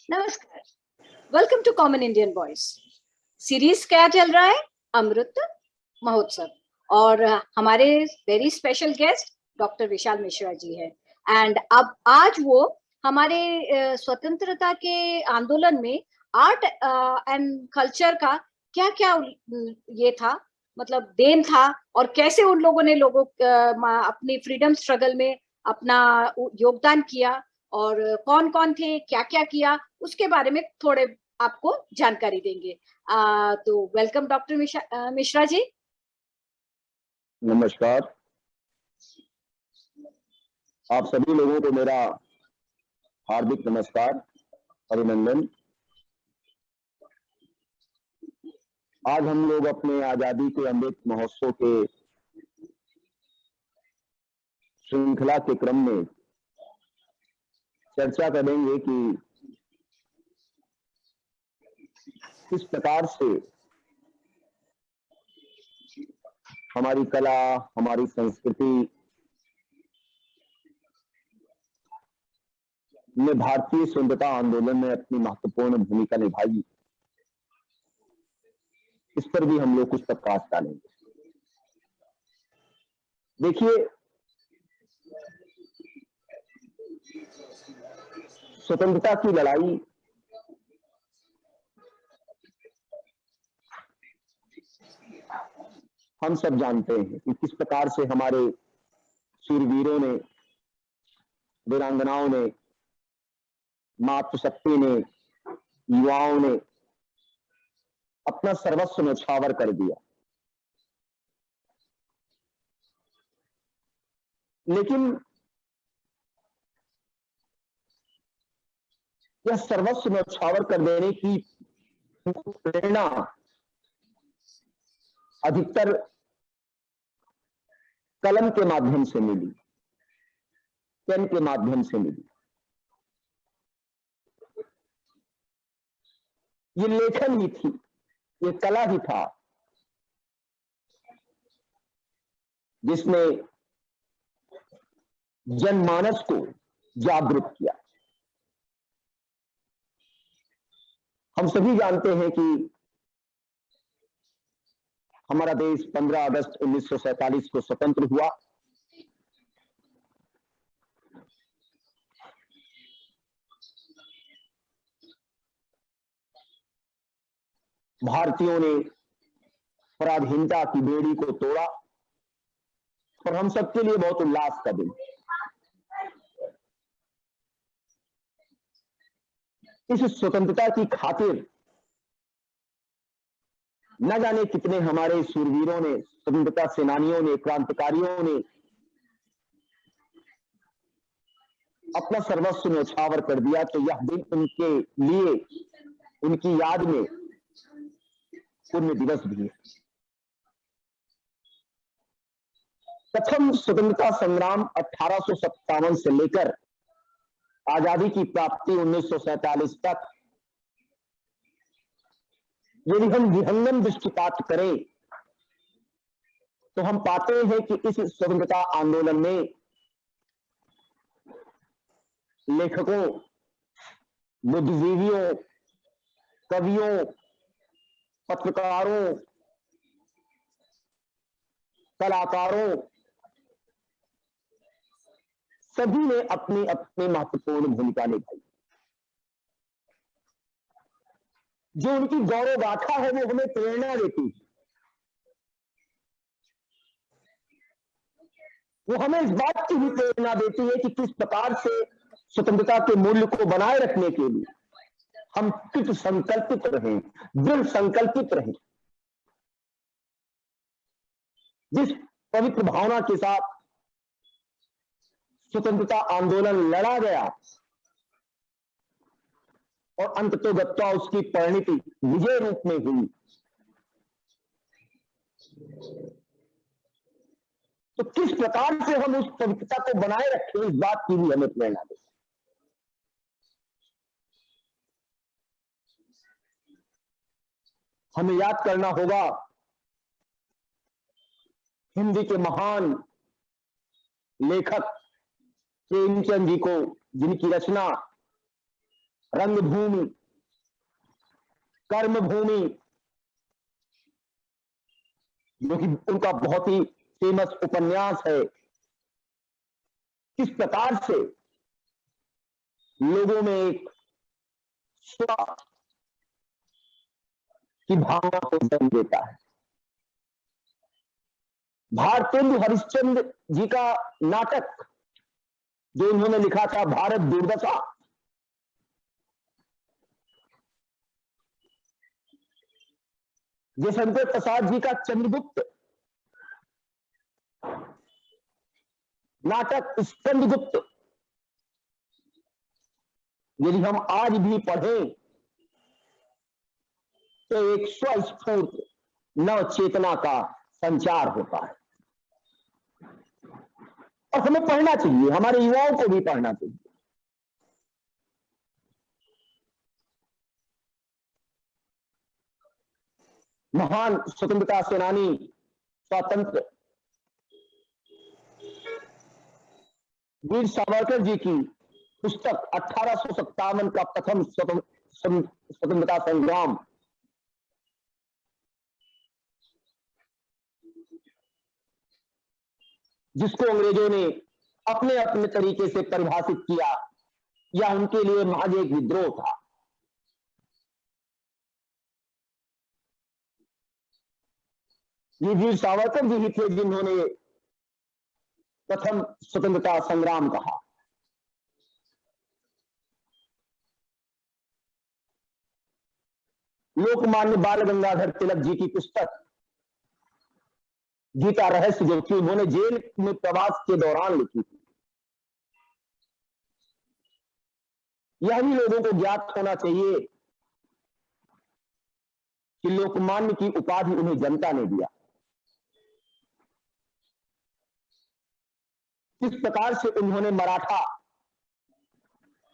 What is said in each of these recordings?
नमस्कार, welcome to common Indian voice. Series क्या चल रहा है? अमृत महोत्सव। और हमारे very special guest doctor Vishal Mishra ji है। एंड अब आज वो हमारे स्वतंत्रता के आंदोलन में आर्ट एंड कल्चर का क्या क्या ये था, मतलब देन था, और कैसे उन लोगों ने अपनी फ्रीडम स्ट्रगल में अपना योगदान किया, और कौन कौन थे, क्या क्या किया, उसके बारे में थोड़े आपको जानकारी देंगे। तो वेलकम डॉक्टर मिश्रा जी। नमस्कार, आप सभी लोगों को मेरा हार्दिक नमस्कार, अभिनंदन। आज हम लोग अपने आजादी के अमृत महोत्सव के श्रृंखला के क्रम में चर्चा करेंगे कि किस प्रकार से हमारी कला, हमारी संस्कृति ने भारतीय स्वतंत्रता आंदोलन में अपनी महत्वपूर्ण भूमिका निभाई। इस पर भी हम लोग कुछ प्रकाश डालेंगे। देखिए, स्वतंत्रता की लड़ाई हम सब जानते हैं कि किस प्रकार से हमारे शूरवीरों ने, वीरांगनाओं ने, मातृशक्ति ने, युवाओं ने अपना सर्वस्व न्यौछावर कर दिया। लेकिन यह सर्वस्व न्यौछावर कर देने की प्रेरणा अधिकतर कलम के माध्यम से मिली, पेन के माध्यम से मिली। ये लेखन ही थी, ये कला ही था जिसने जनमानस को जागरूक किया। हम सभी जानते हैं कि हमारा देश 15 अगस्त 1947 को स्वतंत्र हुआ। भारतीयों ने पराधीनता की बेड़ी को तोड़ा और हम सबके लिए बहुत उल्लास का दिन। इस स्वतंत्रता की खातिर न जाने कितने हमारे शूरवीरों ने, स्वतंत्रता सेनानियों ने, क्रांतिकारियों ने अपना सर्वस्व न्यौछावर कर दिया। तो यह दिन उनके लिए, उनकी याद में पुण्य दिवस भी है। प्रथम स्वतंत्रता संग्राम 1857 से लेकर आजादी की प्राप्ति 1947 तक, यदि हम विहंगम दृष्टिपात करें तो हम पाते हैं कि इस स्वतंत्रता आंदोलन में लेखकों, बुद्धिजीवियों, कवियों, पत्रकारों, कलाकारों, सभी ने अपनी अपनी महत्वपूर्ण भूमिका निभाई। जो उनकी गौरव गाथा है वो हमें प्रेरणा देती है। वो हमें इस बात की भी प्रेरणा देती है कि किस प्रकार से स्वतंत्रता के मूल्य को बनाए रखने के लिए हम कृत संकल्पित रहें, दृढ़ संकल्पित रहें। जिस पवित्र भावना के साथ स्वतंत्रता आंदोलन लड़ा गया और अंततोगत्वा उसकी परिणति विजय रूप में हुई, तो किस प्रकार से हम उस पवित्रता को बनाए रखें, इस बात की भी हमें प्रेरणा दे। हमें याद करना होगा हिंदी के महान लेखक प्रेमचंद जी को, जिनकी रचना रंगभूमि, कर्मभूमि, जो कि उनका बहुत ही फेमस उपन्यास है, किस प्रकार से लोगों में एक स्व की भावना को जन्म देता है। भारतेंदु हरिश्चंद्र जी का नाटक जो उन्होंने लिखा था, भारत दुर्दशा, जयशंकर प्रसाद जी का चंद्रगुप्त नाटक, स्कंदगुप्त, यदि हम आज भी पढ़ें तो एक स्वस्फूर्त नव चेतना का संचार होता है। और हमें पढ़ना चाहिए, हमारे युवाओं को भी पढ़ना चाहिए। महान स्वतंत्रता सेनानी, स्वातंत्र वीर सावरकर जी की पुस्तक 1857 का प्रथम स्वतंत्रता संग्राम, जिसको अंग्रेजों ने अपने अपने तरीके से परिभाषित किया, या उनके लिए महज एक विद्रोह था। ये वीर सावरकर जी ही थे जिन्होंने प्रथम स्वतंत्रता संग्राम कहा। लोकमान्य बाल गंगाधर तिलक जी की पुस्तक गीता रहस्य, जो कि उन्होंने जेल में प्रवास के दौरान लिखी थी, यह भी लोगों को ज्ञात होना चाहिए कि लोकमान्य की उपाधि उन्हें जनता ने दिया। किस प्रकार से उन्होंने मराठा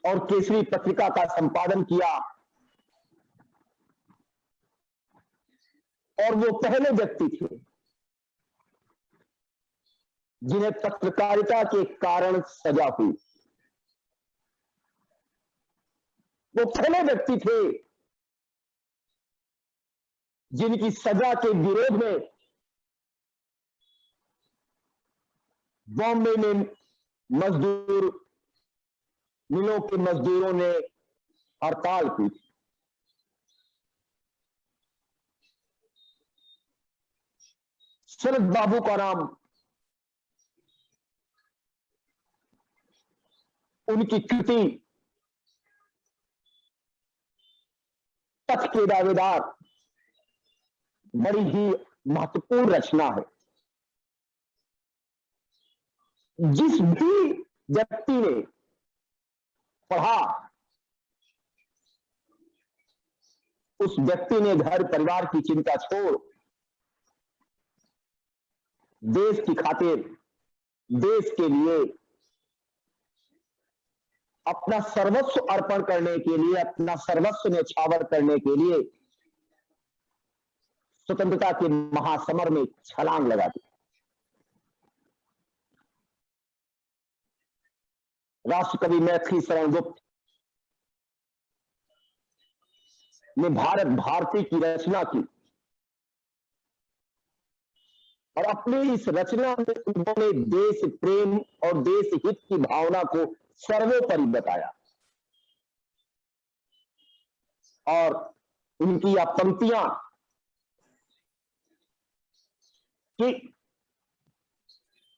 और केसरी पत्रिका का संपादन किया, और वो पहले व्यक्ति थे जिन्हें पत्रकारिता के कारण सजा हुई। वो पहले व्यक्ति थे जिनकी सजा के विरोध में बॉम्बे में मजदूर मिलों के मजदूरों ने हड़ताल की थी। शरद बाबू का नाम उनकी कृति पथ के दावेदार बड़ी ही महत्वपूर्ण रचना है। जिस भी व्यक्ति ने पढ़ा, उस व्यक्ति ने घर परिवार की चिंता छोड़ देश की खातिर, देश के लिए अपना सर्वस्व अर्पण करने के लिए, अपना सर्वस्व न्यौछावर करने के लिए स्वतंत्रता के महासमर में छलांग लगा दी। राष्ट्रकवि मैथिली शरण गुप्त ने भारत भारती की रचना की, और अपनी इस रचना में उन्होंने देश प्रेम और देश हित की भावना को सर्वोपरि बताया। और उनकी यह पंक्तियां कि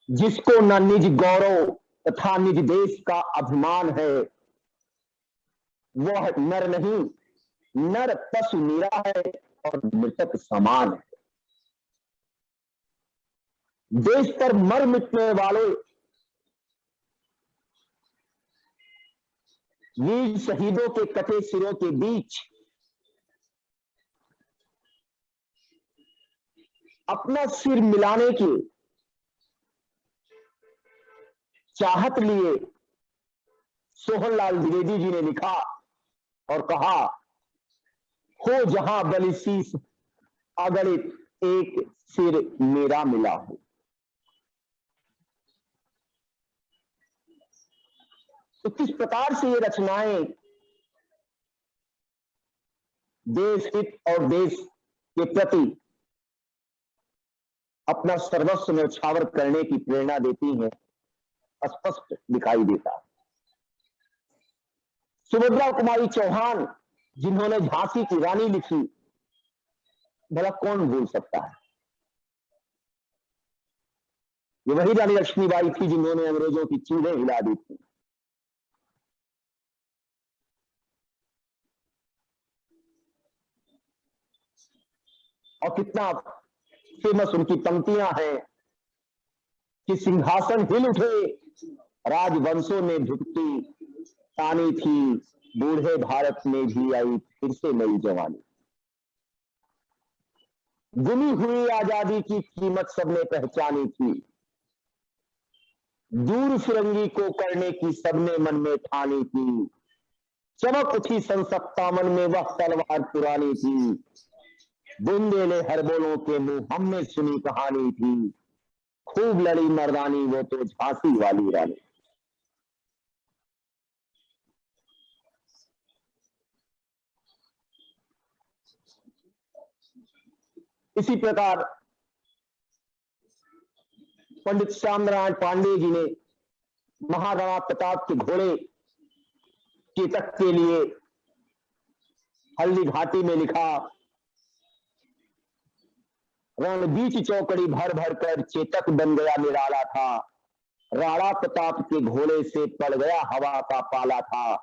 जिसको न निज गौरव तथा निज देश का अभिमान है, वह नर नहीं, नर पशु नीरा है और मृतक समान है। देश पर मर मिटने वाले वीर शहीदों के कटे सिरों के बीच अपना सिर मिलाने की चाहत लिए सोहनलाल द्विवेदी जी ने लिखा और कहा, हो जहां बलिशीष अगणित एक सिर मेरा मिला हो। तो किस प्रकार से ये रचनाएं देश हित और देश के प्रति अपना सर्वस्व न्यौछावर करने की प्रेरणा देती हैं, स्पष्ट दिखाई देता। सुभद्रा कुमारी चौहान, जिन्होंने झांसी की रानी लिखी, भला कौन भूल सकता है। ये वही रानी लक्ष्मीबाई थी जिन्होंने अंग्रेजों की चीजें हिला दी थी। और कितना फेमस उनकी पंक्तियां हैं कि सिंहासन हिल उठे, राजवंशों ने भुगती तानी थी, बूढ़े भारत में भी आई फिर से नई जवानी। गुमी हुई आजादी की कीमत सबने पहचानी थी, दूर फिरंगी को करने की सबने मन में ठानी थी, चमक उठी सन 57 में वह तलवार पुरानी थी, बुंदेले हरबोलों के मुंह हमने सुनी कहानी थी, खूब लड़ी मर्दानी वो तो झांसी वाली रानी। इसी प्रकार पंडित श्याम नारायण पांडे जी ने महाराणा प्रताप के घोड़े चेतक के लिए हल्दी घाटी में लिखा, रण बीच चौकड़ी भर भर कर चेतक बन गया निराला था, राणा प्रताप के घोड़े से पड़ गया हवा का पाला था,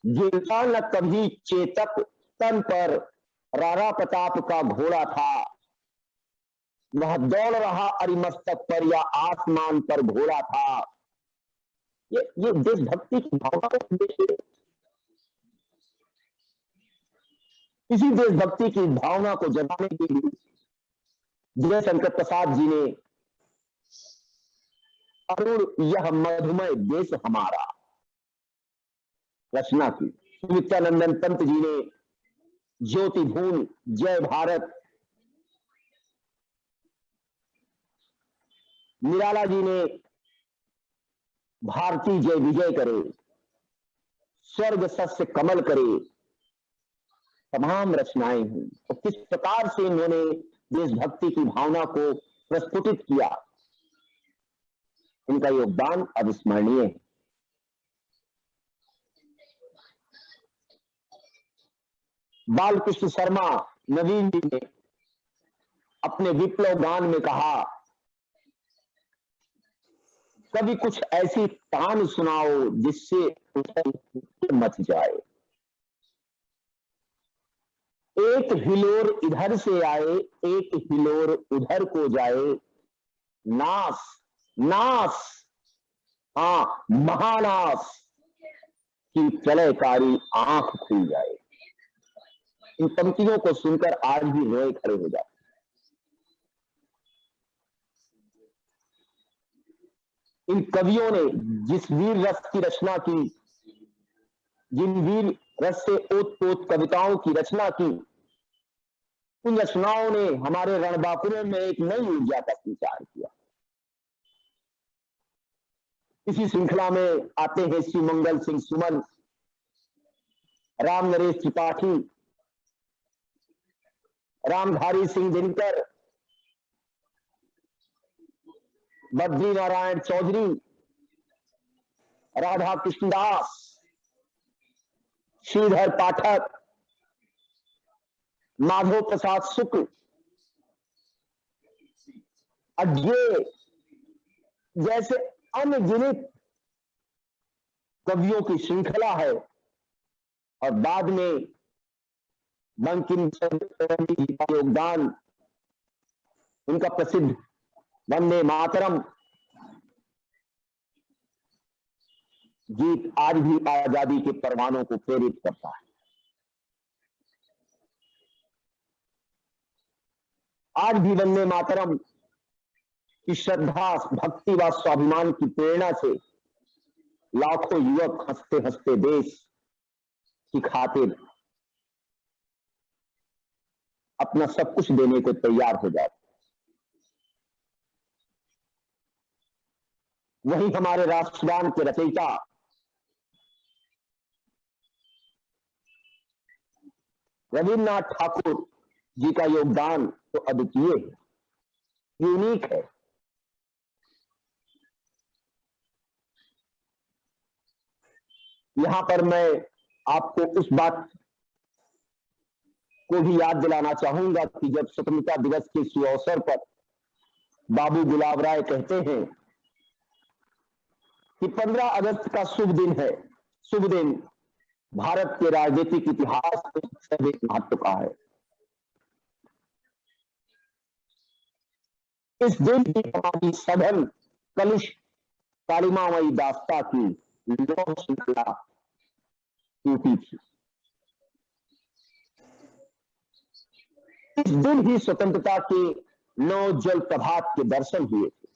गिरता न कभी चेतक तन पर राणा प्रताप का घोड़ा था, वह दौड़ रहा अरिमस्तक पर या आसमान पर घोड़ा था। ये देशभक्ति की भावना को संदेश है। इसी देशभक्ति की भावना को जगाने के लिए जयशंकर प्रसाद जी ने अरुण यह मधुमय देश हमारा रचना की। नित्यानंदन पंत जी ने ज्योति भून जय भारत, निराला जी ने भारती जय विजय करे, स्वर्ग सस्य कमल करे, तमाम रचनाएं हुई। और किस प्रकार से इन्होंने देशभक्ति की भावना को प्रस्फुटित किया, इनका योगदान अविस्मरणीय है। बालकृष्ण शर्मा नवीन जी ने अपने विप्लव गान में कहा, कभी कुछ ऐसी तान सुनाओ जिससे मच जाए, एक हिलोर इधर से आए एक हिलोर उधर को जाए, नास नास हाँ महानास की प्रलयकारी आंख खुल जाए। इन पंक्तियों को सुनकर आज भी रोए खड़े हो जाते। इन कवियों ने जिस वीर रस की रचना की, जिन वीर रस से ओत-पोत कविताओं की रचना की, उन रचनाओं ने हमारे रणबांकुरों में एक नई ऊर्जा का संचार किया। इसी श्रृंखला में आते हैं श्री मंगल सिंह सुमन, राम नरेश त्रिपाठी, रामधारी सिंह दिनकर, बद्री नारायण चौधरी, राधा कृष्णदास, श्रीधर पाठक, माधव प्रसाद शुक्ल, अड्ये जैसे अनगिनत कवियों की श्रृंखला है। और बाद में बंकिम चंद्र जी का योगदान, उनका प्रसिद्ध वंदे मातरम गीत आज भी आजादी के परवानों को प्रेरित करता है। आज भी वंदे मातरम की श्रद्धा, भक्ति व स्वाभिमान की प्रेरणा से लाखों युवक हंसते हंसते देश की खातिर अपना सब कुछ देने को तैयार हो जाते। वही हमारे राष्ट्रगान के रचयिता रविन्द्रनाथ ठाकुर जी का योगदान तो अद्वितीय है, यूनिक है। यहां पर मैं आपको उस बात को भी याद दिलाना चाहूंगा कि जब स्वतंत्रता दिवस के शुभ अवसर पर बाबू गुलाब राय कहते हैं कि 15 अगस्त का शुभ दिन है, शुभ दिन भारत के राजनीतिक इतिहास में सर्वाधिक महत्व का है। इस दिन की हमारी सघन कलुष कालिमामयी दास्ता की लौह श्रृंखला टूटी थी। इस दिन ही स्वतंत्रता के नवोज्वल प्रभात के दर्शन हुए थे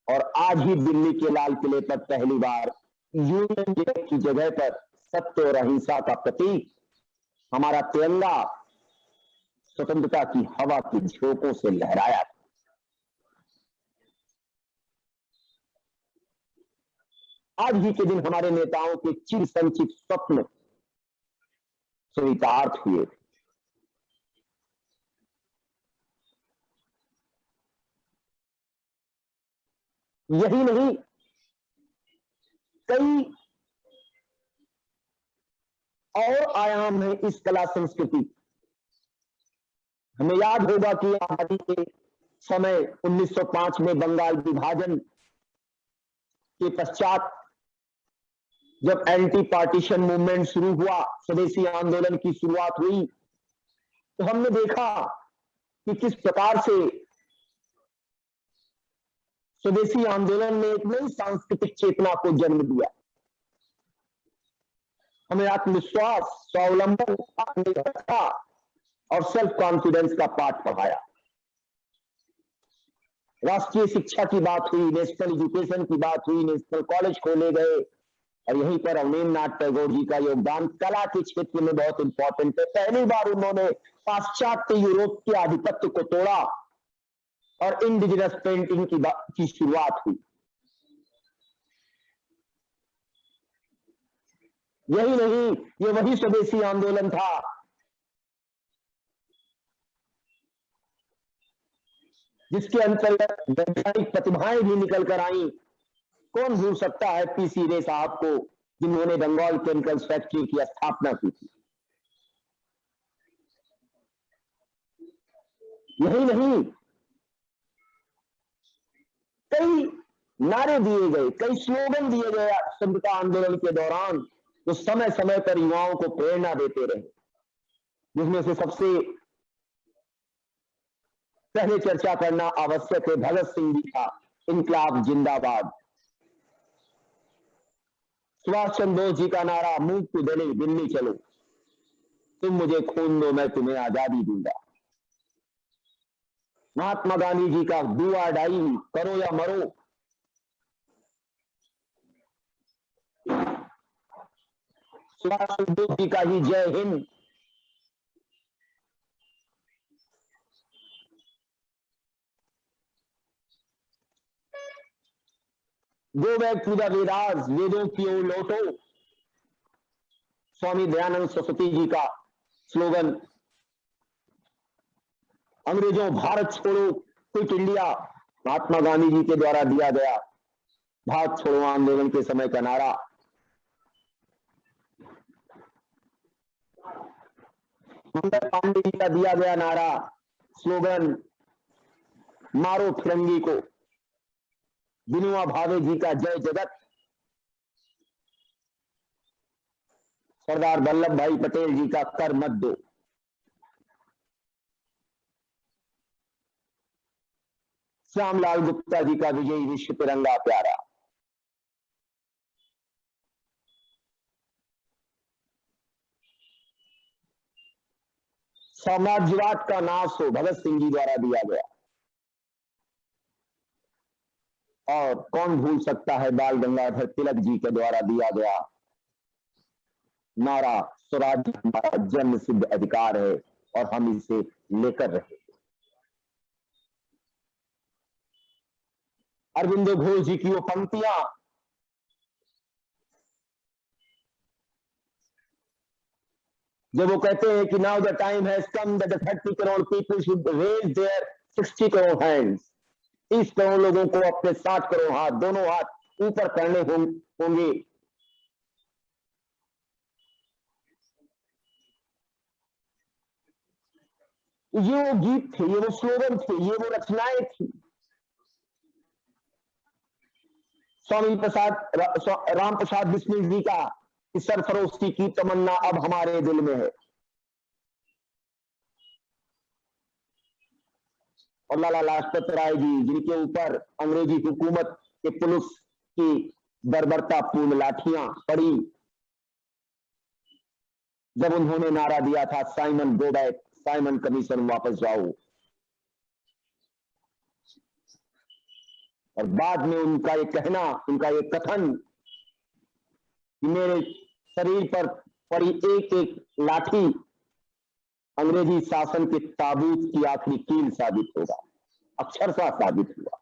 और आज ही दिल्ली के लाल किले पर पहली बार यूनियन जैक की जगह पर सत्य और अहिंसा का प्रतीक हमारा तिरंगा स्वतंत्रता की हवा की झोंकों से लहराया था। आज ही के दिन हमारे नेताओं के चिर संचित स्वप्न चरितार्थ हुए थे। यही नहीं, कई और आयाम है इस कला संस्कृति। हमें याद होगा कि आजादी के समय 1905 में बंगाल विभाजन के पश्चात जब एंटी पार्टीशन मूवमेंट शुरू हुआ, स्वदेशी आंदोलन की शुरुआत हुई, तो हमने देखा कि किस प्रकार से स्वदेशी आंदोलन ने एक नई सांस्कृतिक चेतना को जन्म दिया, हमें आत्मविश्वास, स्वावलंबन, आत्मनिर्भरता और सेल्फ कॉन्फिडेंस का पाठ पढ़ाया। राष्ट्रीय शिक्षा की बात हुई, नेशनल एजुकेशन की बात हुई, नेशनल कॉलेज खोले गए और यहीं पर रवीन्द्रनाथ टैगोर जी का योगदान कला के क्षेत्र में बहुत इंपॉर्टेंट है। पहली बार उन्होंने पाश्चात्य यूरोप के आधिपत्य को तोड़ा और इंडिजिनस पेंटिंग की शुरुआत हुई। यही नहीं, ये वही स्वदेशी आंदोलन था जिसके अंतर्गत वैज्ञानिक प्रतिभाएं भी निकल कर आई। कौन भूल सकता है पीसी रे साहब को, जिन्होंने बंगाल केमिकल्स फैक्ट्री की स्थापना की थी। यही नहीं, कई नारे दिए गए, कई स्लोगन दिए गए स्वतंत्रता आंदोलन के दौरान, जो समय समय पर युवाओं को प्रेरणा देते रहे। जिसमें से सबसे पहले चर्चा करना आवश्यक है भगत सिंह जी का इनकलाब जिंदाबाद, सुभाष चंद्र बोस जी का नारा मूक टू दिल्ली, दिल्ली चलो, तुम मुझे खून दो मैं तुम्हें आजादी दूंगा, महात्मा गांधी जी का डू और डाई, करो या मरो, सुभाष चंद्र बोस जी का ही जय हिंद, go back to the Vedas, वेदों की ओर लौटो, स्वामी दयानंद सरस्वती जी का स्लोगन, अंग्रेजों भारत छोड़ो, क्विट इंडिया, महात्मा गांधी जी के द्वारा दिया गया भारत छोड़ो आंदोलन के समय का नारा, मंगल पांडे जी का दिया गया नारा, स्लोगन मारो फिरंगी को, विनोबा भावे जी का जय जगत, सरदार वल्लभ भाई पटेल जी का कर मत दो, श्यामलाल गुप्ता जी का विजयी विश्व तिरंगा प्यारा, साम्राज्यवाद का नाश हो, भगत सिंह जी द्वारा दिया गया। और कौन भूल सकता है बाल गंगाधर तिलक जी के द्वारा दिया गया नारा, स्वराज हमारा जन्म सिद्ध अधिकार है और हम इसे लेकर रहे। अरविंदो घोष जी की वो पंक्तियां जब वो कहते हैं कि now the time has come that 30 crore people should raise their 60 crore hands, 30 crore लोगों को अपने 60 करोड़ हाथ, दोनों हाथ ऊपर करने होंगे। ये वो गीत थे, ये वो स्लोगन थे, ये वो रचनाएं थी। स्वामी राम प्रसाद बिस्मिल जी का सरफरोशी की तमन्ना अब हमारे दिल में है। और लाला लाजपत राय जी, जिनके ऊपर अंग्रेजी हुकूमत के पुलिस की बर्बरतापूर्ण लाठियां पड़ी जब उन्होंने नारा दिया था Simon go back, Simon commission वापस जाओ। और बाद में उनका ये कहना, उनका ये कथन कि मेरे शरीर पर पड़ी एक एक लाठी अंग्रेजी शासन के ताबूत की आखिरी कील साबित होगा, अक्षरशः साबित हुआ।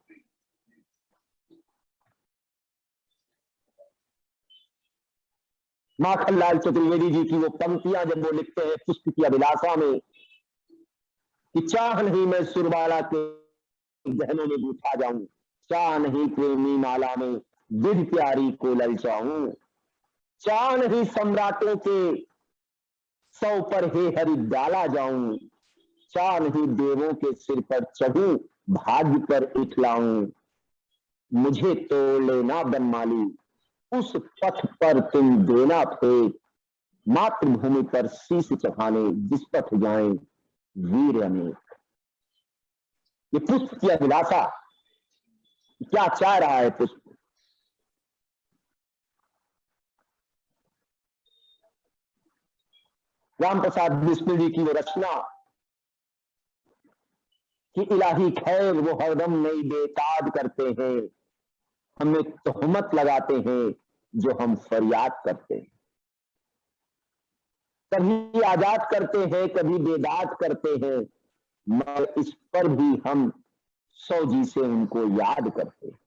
माखनलाल चतुर्वेदी जी की वो पंक्तियां जब वो लिखते हैं पुष्प की अभिलाषा में कि चाह नहीं मैं सुरबाला के गहनों में गूंथा जाऊं, चाह नहीं प्रेमी माला में विध प्यारी को ललचाऊं, चाह नहीं सम्राटों के सौ पर हे हरि डाला जाऊं, चाह नहीं देवों के सिर पर चढ़ूं भाग्य पर इठलाऊं, मुझे तोड़ लेना बनमाली उस पथ पर तुम देना फेंक, मातृभूमि पर शीश चढ़ाने जिस पथ जाएं वीर अनेक। ये पुष्प की अभिलाषा क्या चाह रहा है पुष्प? राम प्रसाद बिस्मिल जी की वो रचना कि इलाही खैर वो हरदम नई बेताद करते हैं, हमें तोहमत लगाते हैं जो हम फरियाद करते हैं, कभी आजाद करते हैं कभी बेदाद करते हैं, मगर इस पर भी हम सौ जी से उनको याद करते हैं।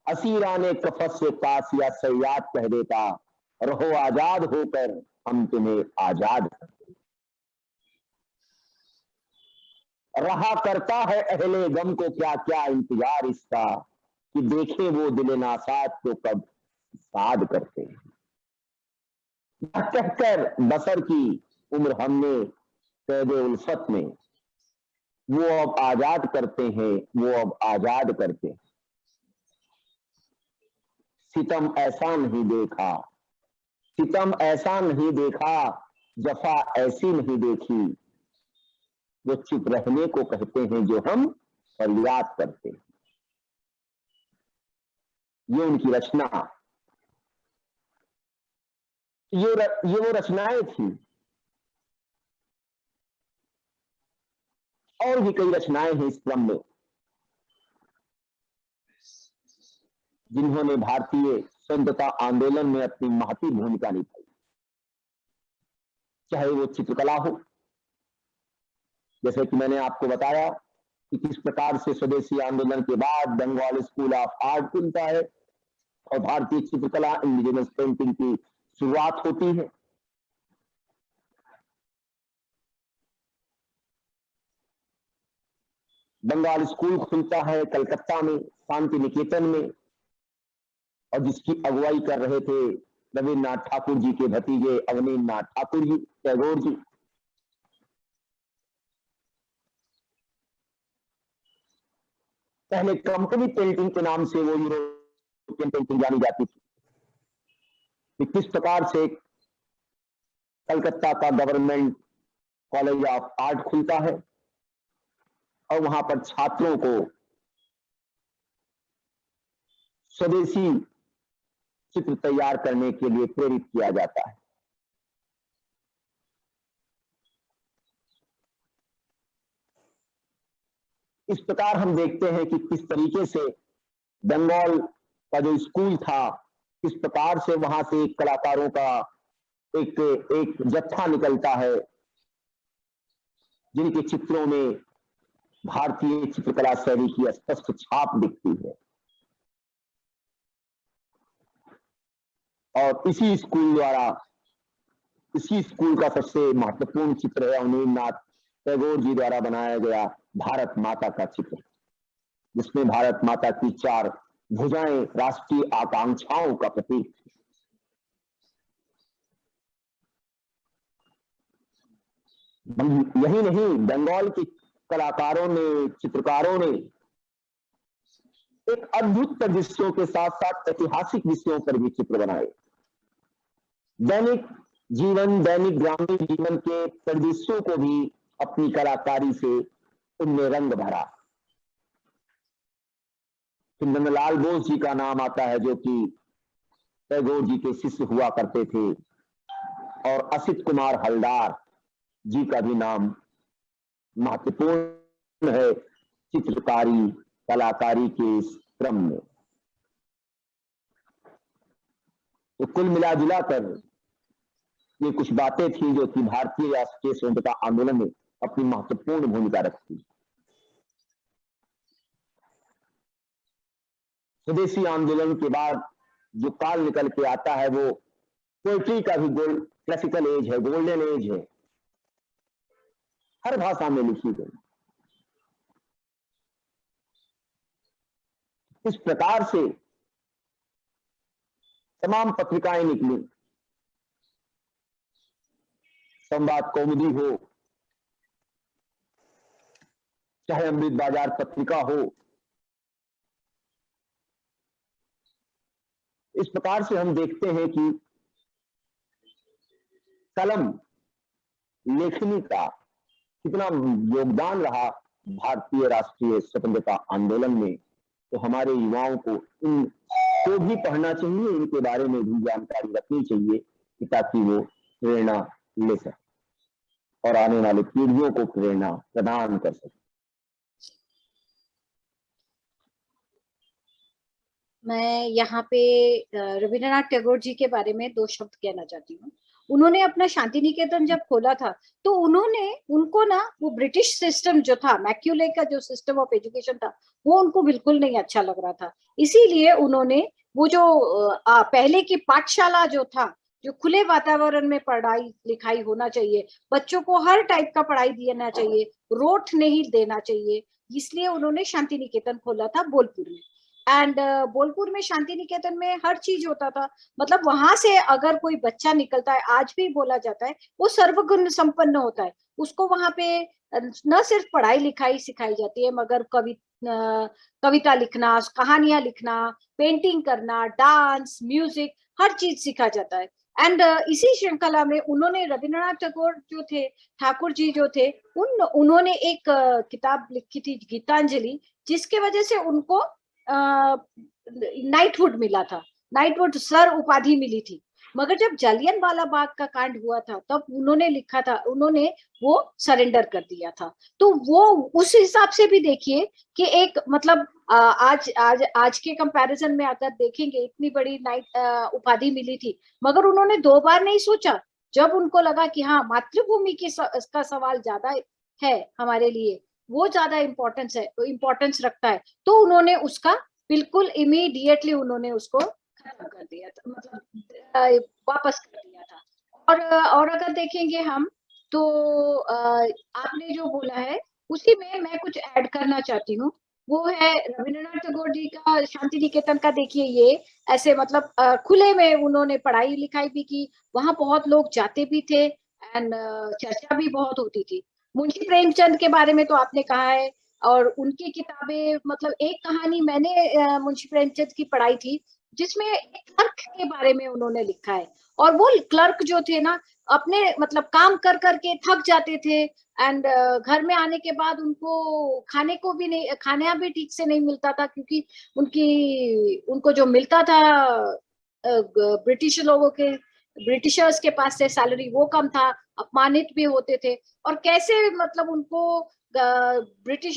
असीराने कफस से पास या सयाद कह देता, रहो आजाद होकर हम तुम्हें आजाद करते। रहा करता है अहले गम को क्या क्या इंतजार इसका, कि देखे वो दिल नासाद को कब साद करते हैं। कहकर बसर की उम्र हमने कैद उल्फत में, वो अब आजाद करते हैं, वो अब आजाद करते हैं। सितम ऐसा नहीं देखा, सितम ऐसा नहीं देखा, जफा ऐसी नहीं देखी, वो चुप रहने को कहते हैं जो हम फरियाद करते हैं। ये उनकी रचना, ये वो रचनाएं थी। और भी कई रचनाएं हैं इस क्रम में जिन्होंने भारतीय स्वतंत्रता आंदोलन में अपनी महती भूमिका निभाई। चाहे वो चित्रकला हो, जैसे कि मैंने आपको बताया कि किस प्रकार से स्वदेशी आंदोलन के बाद बंगाल स्कूल ऑफ आर्ट खुलता है और भारतीय चित्रकला इंडिजिनस पेंटिंग की शुरुआत होती है। बंगाल स्कूल खुलता है कलकत्ता में, शांति निकेतन में, और जिसकी अगुवाई कर रहे थे रविन्द्रनाथ ठाकुर जी के भतीजे अवनीन्द्रनाथ ठाकुर जी, टैगोर जी। पहले कंपनी पेंटिंग के नाम से वो यूरोपियन पेंटिंग जानी जाती थी। किस प्रकार से कलकत्ता का गवर्नमेंट कॉलेज ऑफ आर्ट खुलता है और वहां पर छात्रों को स्वदेशी चित्र तैयार करने के लिए प्रेरित किया जाता है। इस प्रकार हम देखते हैं कि किस तरीके से बंगाल का जो स्कूल था, किस प्रकार से वहां से कलाकारों का एक जत्था निकलता है जिनके चित्रों में भारतीय चित्रकला शैली की स्पष्ट छाप दिखती है। और इसी स्कूल द्वारा इसी स्कूल का सबसे महत्वपूर्ण चित्र है अवनींद्रनाथ टैगोर जी द्वारा बनाया गया भारत माता का चित्र, जिसमें भारत माता की 4 भुजाएं राष्ट्रीय आकांक्षाओं का प्रतीक। यही नहीं, बंगाल के कलाकारों ने, चित्रकारों ने एक अद्भुत विषयों के साथ साथ ऐतिहासिक विषयों पर भी चित्र बनाए। दैनिक जीवन, दैनिक ग्रामीण जीवन के परिदृश्यों को भी अपनी कलाकारी से उनने रंग भरा। फिर नंदलाल बोस जी का नाम आता है, जो कि टैगोर जी के शिष्य हुआ करते थे, और असित कुमार हलदार जी का भी नाम महत्वपूर्ण है चित्रकारी, कलाकारी के इस क्रम में। तो कुल मिला जुला कर ये कुछ बातें थी जो कि भारतीय राष्ट्रीय स्वतंत्रता आंदोलन में अपनी महत्वपूर्ण भूमिका रखती। स्वदेशी आंदोलन के बाद जो काल निकल के आता है वो पोएट्री का भी क्लासिकल एज है, गोल्डन एज है, हर भाषा में लिखी गई। इस प्रकार से तमाम पत्रिकाएं निकली, संवाद कौमुदी हो, चाहे अमृत बाजार पत्रिका हो। इस प्रकार से हम देखते हैं कि कलम, लेखनी का कितना योगदान रहा भारतीय राष्ट्रीय स्वतंत्रता आंदोलन में। तो हमारे युवाओं को इनको भी पढ़ना चाहिए, इनके बारे में भी जानकारी रखनी चाहिए, ताकि वो प्रेरणा ले सके और आने वाली पीढ़ियों को प्रेरणा प्रदान कर सके। मैं यहाँ पे रविंद्रनाथ टैगोर जी के बारे में 2 शब्द कहना चाहती हूँ। उन्होंने अपना शांति निकेतन जब खोला था तो उनको ना वो ब्रिटिश सिस्टम जो था, मैक्यूले का जो सिस्टम ऑफ एजुकेशन था, वो उनको बिल्कुल नहीं अच्छा लग रहा था। इसीलिए उन्होंने वो जो पहले की पाठशाला जो था, जो खुले वातावरण में पढ़ाई लिखाई होना चाहिए, बच्चों को हर टाइप का पढ़ाई देना चाहिए, रोट नहीं देना चाहिए, इसलिए उन्होंने शांति निकेतन खोला था बोलपुर में। एंड बोलपुर में शांति निकेतन में हर चीज होता था। मतलब वहां से अगर कोई बच्चा निकलता है, आज भी बोला जाता है, वो सर्वगुण संपन्न होता है। उसको वहां पे न सिर्फ पढ़ाई लिखाई सिखाई जाती है, मगर कविता लिखना, कहानियां लिखना, पेंटिंग करना, डांस, म्यूजिक, हर चीज सिखा जाता है। एंड इसी श्रृंखला में उन्होंने रविंद्रनाथ टैगोर जो थे, ठाकुर जी जो थे, उन्होंने एक किताब लिखी थी, गीतांजलि, जिसके वजह से उनको नाइटहुड मिला था, नाइटहुड सर उपाधि मिली थी। मगर जब जालियनवाला बाग का कांड हुआ था तब उन्होंने लिखा था, उन्होंने वो सरेंडर कर दिया था। तो वो उस हिसाब से भी देखिए कि एक मतलब आज के कंपैरिजन में अगर देखेंगे, इतनी बड़ी उपाधि मिली थी, मगर उन्होंने 2 बार नहीं सोचा। जब उनको लगा कि हाँ, मातृभूमि का सवाल ज्यादा है हमारे लिए, वो ज्यादा इम्पोर्टेंस रखता है, तो उन्होंने उसका बिल्कुल इमीडिएटली उन्होंने उसको खत्म कर दिया था, मतलब वापस कर दिया था। और अगर देखेंगे हम तो आपने जो बोला है उसी में मैं कुछ ऐड करना चाहती हूँ। वो है रविंद्रनाथ टैगोर जी का शांति निकेतन का। देखिए, ये ऐसे मतलब खुले में उन्होंने पढ़ाई लिखाई भी की, वहां बहुत लोग जाते भी थे, एंड चर्चा भी बहुत होती थी। मुंशी प्रेमचंद के बारे में तो आपने कहा है, और उनकी किताबें, मतलब एक कहानी मैंने मुंशी प्रेमचंद की पढ़ाई थी, जिसमें एक क्लर्क के बारे में उन्होंने लिखा है। और वो क्लर्क जो थे ना, अपने मतलब काम कर करके थक जाते थे, एंड घर में आने के बाद उनको खाना भी ठीक से नहीं मिलता था, क्योंकि उनको जो मिलता था ब्रिटिशर्स के पास से सैलरी वो कम था, अपमानित भी होते थे। और कैसे मतलब उनको ब्रिटिश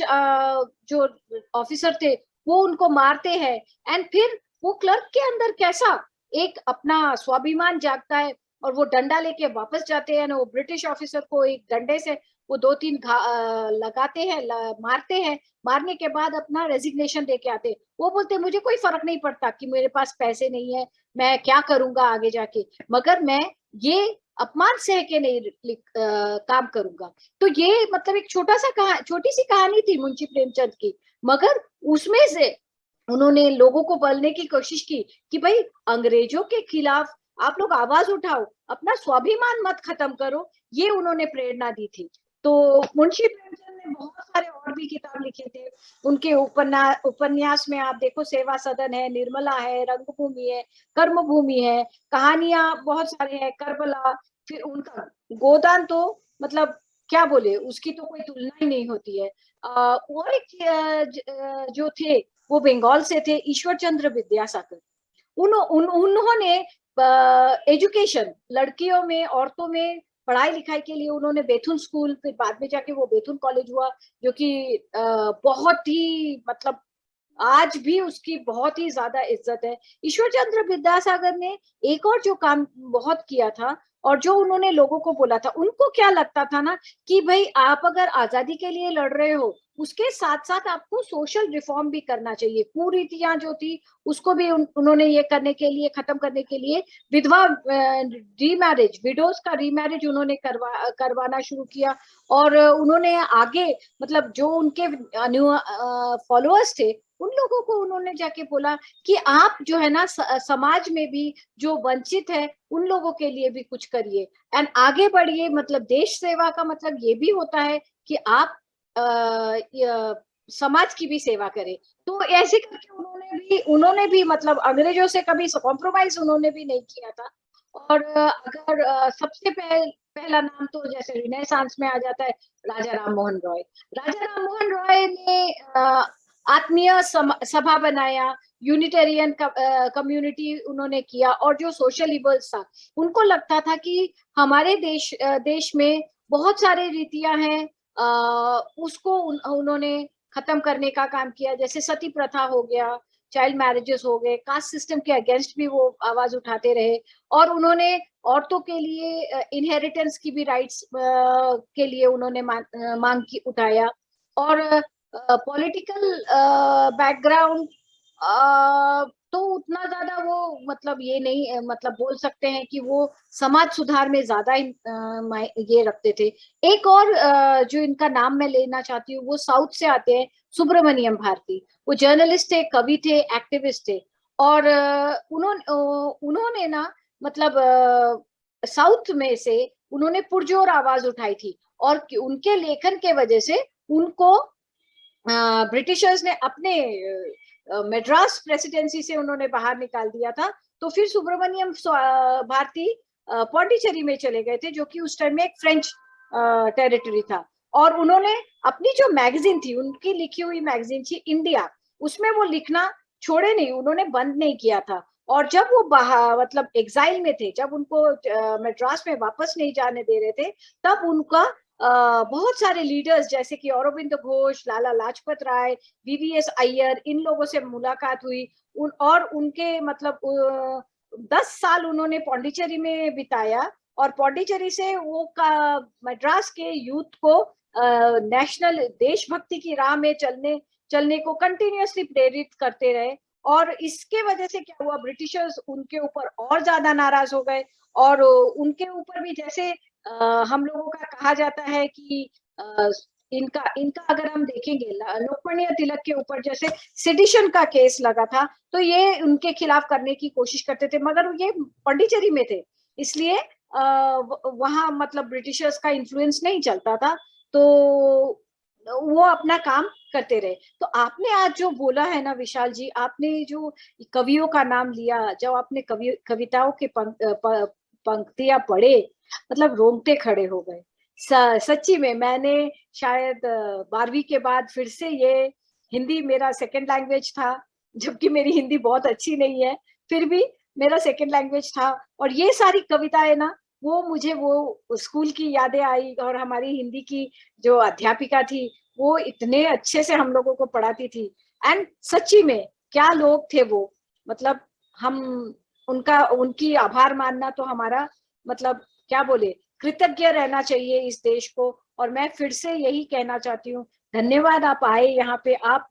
जो ऑफिसर थे वो उनको मारते हैं, एंड फिर वो क्लर्क के अंदर कैसा एक अपना स्वाभिमान जागता है, और वो डंडा लेके वापस जाते हैं ना, वो ब्रिटिश ऑफिसर को एक डंडे से वो 2-3 लगाते हैं, मारते हैं। मारने के बाद अपना रेजिग्नेशन देके आते हैं। वो बोलते हैं मुझे कोई फर्क नहीं पड़ता कि मेरे पास पैसे नहीं है, मैं क्या करूंगा आगे जाके, मगर मैं ये अपमान सह के नहीं काम करूंगा। तो ये मतलब एक छोटी सी कहानी थी मुंशी प्रेमचंद की, मगर उसमें से उन्होंने लोगों को बोलने की कोशिश की कि भाई अंग्रेजों के खिलाफ आप लोग आवाज उठाओ, अपना स्वाभिमान मत खत्म करो, ये उन्होंने प्रेरणा दी थी। तो मुंशी प्रेमचंद ने बहुत सारे और भी किताब लिखे थे। उनके उपन्यास में आप देखो, सेवा सदन है, निर्मला है, रंगभूमि है, कर्मभूमि है, कहानियां बहुत सारे हैं, करबला, फिर उनका गोदान तो मतलब क्या बोले, उसकी तो कोई तुलना ही नहीं होती है। और एक जो थे वो बंगाल से थे, ईश्वर चंद्र विद्यासागर। उन्होंने एजुकेशन, लड़कियों में, औरतों में पढ़ाई लिखाई के लिए उन्होंने बेथुन स्कूल, फिर बाद में जाके वो बेथुन कॉलेज हुआ, जो कि बहुत ही मतलब आज भी उसकी बहुत ही ज्यादा इज्जत है। ईश्वर चंद्र विद्यासागर ने एक और जो काम बहुत किया था, और जो उन्होंने लोगों को बोला था, उनको क्या लगता था ना कि भाई आप अगर आजादी के लिए लड़ रहे हो, उसके साथ साथ आपको सोशल रिफॉर्म भी करना चाहिए। कुरीतियां जो थी उसको भी उन्होंने ये करने के लिए, खत्म करने के लिए विधवा रीमैरिज, विडोज का रीमैरिज उन्होंने करवाना शुरू किया। और उन्होंने आगे मतलब जो उनके फॉलोअर्स थे, उन लोगों को उन्होंने जाके बोला कि आप जो है ना समाज में भी जो वंचित है उन लोगों के लिए भी कुछ करिए एंड आगे बढ़िए। मतलब देश सेवा का मतलब ये भी होता है कि आप समाज की भी सेवा करें। तो ऐसे करके उन्होंने भी मतलब अंग्रेजों से कभी कॉम्प्रोमाइज उन्होंने भी नहीं किया था। और अगर सबसे पहला नाम तो जैसे रिनेसांस में आ जाता है राजा राम मोहन रॉय। राजा राम मोहन रॉय ने आत्मीय सभा बनाया, यूनिटेरियन कम्युनिटी उन्होंने किया, और जो सोशल लिबरल्स था उनको लगता था कि हमारे देश में बहुत सारे रीतियां हैं, उसको उन्होंने खत्म करने का काम किया। जैसे सती प्रथा हो गया, चाइल्ड मैरिजेस हो गए, कास्ट सिस्टम के अगेंस्ट भी वो आवाज उठाते रहे। और उन्होंने औरतों के लिए इनहेरिटेंस की भी राइट्स के लिए उन्होंने मांग की उठाया। और पॉलिटिकल बैकग्राउंड तो उतना ज्यादा वो मतलब ये नहीं मतलब बोल सकते हैं कि वो समाज सुधार में ज्यादा ये रखते थे। एक और जो इनका नाम मैं लेना चाहती हूँ, वो साउथ से आते हैं, सुब्रमण्यम भारती। वो जर्नलिस्ट थे, कवि थे, एक्टिविस्ट थे। और उन्होंने ना मतलब साउथ में से उन्होंने पुरजोर आवाज उठाई थी, और उनके लेखन के वजह से उनको ब्रिटिशर्स ने अपने मद्रास प्रेसिडेंसी से उन्होंने बाहर निकाल दिया था। तो फिर सुब्रमण्यम भारती पौंडीचेरी में चले गए थे, जो कि उस टाइम में एक फ्रेंच टेरिटरी था। और उन्होंने अपनी जो मैगजीन थी, उनकी लिखी हुई मैगजीन थी इंडिया, उसमें वो लिखना छोड़े नहीं, उन्होंने बंद नहीं किया था। और जब वो मतलब एग्जाइल में थे, जब उनको मद्रास में वापस नहीं जाने दे रहे थे, तब उनका बहुत सारे लीडर्स जैसे कि अरविंद घोष, लाला लाजपत राय, वीवीएस अय्यर, इन लोगों से मुलाकात हुई। और उनके मतलब 10 साल उन्होंने पौंडीचेरी में बिताया, और पौंडीचेरी से वो मद्रास के यूथ को नेशनल देशभक्ति की राह में चलने को कंटिन्यूअसली प्रेरित करते रहे। और इसके वजह से क्या हुआ, ब्रिटिशर्स उनके ऊपर और ज्यादा नाराज हो गए। और उनके ऊपर भी जैसे हम लोगों का कहा जाता है कि इनका इनका अगर हम देखेंगे, लोकमान्य तिलक के ऊपर जैसे सेडिशन का केस लगा था, तो ये उनके खिलाफ करने की कोशिश करते थे, मगर ये पौंडीचेरी में थे, इसलिए वहां मतलब ब्रिटिशर्स का इन्फ्लुएंस नहीं चलता था, तो वो अपना काम करते रहे। तो आपने आज जो बोला है ना विशाल जी, आपने जो कवियों का नाम लिया, जब आपने कविताओं के पंक्तियां पढ़े, मतलब रोंगटे खड़े हो गए। सच्ची में मैंने शायद 12वीं के बाद फिर से ये, हिंदी मेरा सेकंड लैंग्वेज था, जबकि मेरी हिंदी बहुत अच्छी नहीं है, फिर भी मेरा सेकंड लैंग्वेज था। और ये सारी कविताएं ना, वो मुझे वो स्कूल की यादें आई। और हमारी हिंदी की जो अध्यापिका थी, वो इतने अच्छे से हम लोगों को पढ़ाती थी। एंड सच्ची में क्या लोग थे वो, मतलब हम उनकी आभार मानना तो हमारा मतलब क्या बोले, कृतज्ञ रहना चाहिए इस देश को। और मैं फिर से यही कहना चाहती हूँ, धन्यवाद आप आए यहाँ पे, आप